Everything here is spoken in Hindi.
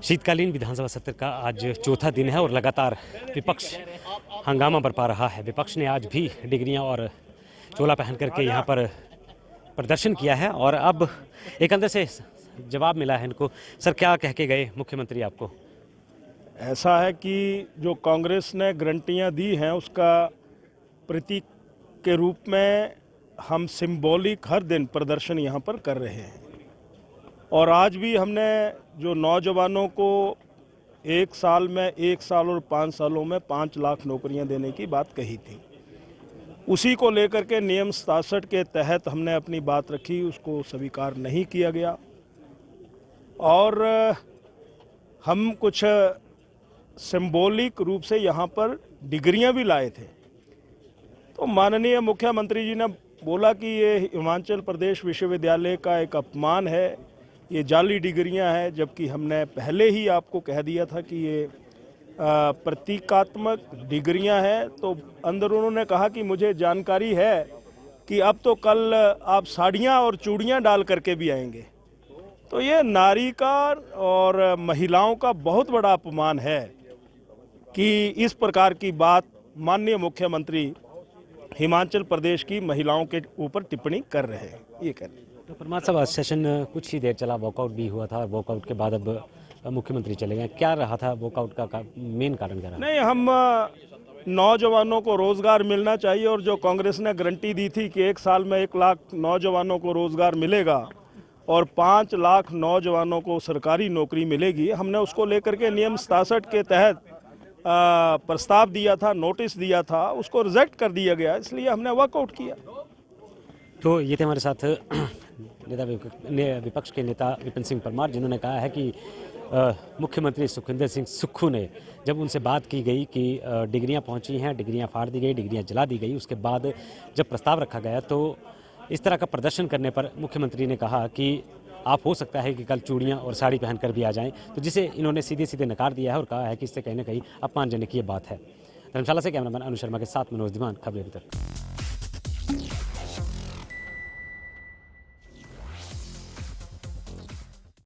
शीतकालीन विधानसभा सत्र का आज चौथा दिन है और लगातार विपक्ष हंगामा बरपा रहा है। विपक्ष ने आज भी डिग्रियां और चोला पहन करके यहां पर प्रदर्शन किया है और अब एक अंदर से जवाब मिला है इनको। सर, क्या कह के गए मुख्यमंत्री आपको? ऐसा है कि जो कांग्रेस ने गारंटियां दी हैं उसका प्रतीक के रूप में हम सिंबॉलिक हर दिन प्रदर्शन यहां पर कर रहे हैं और आज भी हमने जो नौजवानों को 1 साल में 1 साल और 5 सालों में 5 लाख नौकरियां देने की बात कही थी, उसी को लेकर के नियम 67 के तहत हमने अपनी बात रखी, उसको स्वीकार नहीं किया गया और हम कुछ सिंबॉलिक रूप से यहाँ पर डिग्रियां भी लाए थे। तो माननीय मुख्यमंत्री जी ने बोला कि ये हिमाचल प्रदेश विश्वविद्यालय का एक अपमान है, ये जाली डिग्रियां हैं, जबकि हमने पहले ही आपको कह दिया था कि ये प्रतीकात्मक डिग्रियां हैं। तो अंदर उन्होंने कहा कि मुझे जानकारी है कि अब तो कल आप साड़ियां और चूड़ियां डाल करके भी आएंगे। तो ये नारी का और महिलाओं का बहुत बड़ा अपमान है कि इस प्रकार की बात माननीय मुख्यमंत्री हिमाचल प्रदेश की महिलाओं के ऊपर टिप्पणी कर रहे हैं। ये कह रहे हैं। तो परमार साहब, सेशन कुछ ही देर चला, वॉकआउट भी हुआ था और वॉकआउट के बाद अब मुख्यमंत्री चले गए। क्या रहा था वॉकआउट का मेन कारण? क्या रहा? नहीं, हम नौजवानों को रोजगार मिलना चाहिए और जो कांग्रेस ने गारंटी दी थी कि 1 साल में 1 लाख नौजवानों को रोजगार मिलेगा और 5 लाख नौजवानों को सरकारी नौकरी मिलेगी, हमने उसको लेकर के नियम 67 के तहत प्रस्ताव दिया था, नोटिस दिया था, उसको रिजेक्ट कर दिया गया, इसलिए हमने वॉकआउट किया। तो ये थे हमारे साथ विपक्ष के नेता विपिन सिंह परमार, जिन्होंने कहा है कि मुख्यमंत्री सुखविंदर सिंह सुक्खू ने जब उनसे बात की गई कि डिग्रियां पहुंची हैं, डिग्रियां फाड़ दी गई, डिग्रियां जला दी गई, उसके बाद जब प्रस्ताव रखा गया तो इस तरह का प्रदर्शन करने पर मुख्यमंत्री ने कहा कि आप हो सकता है कि कल चूड़ियां और साड़ी पहनकर भी आ जाएं, तो जिसे इन्होंने सीधे सीधे नकार दिया है और कहा है कि इससे कहीं ना कहीं अपमानजनक ये बात है। धर्मशाला से कैमरामैन अनु शर्मा के साथ मनोज धीमान, खबरें अभी तक।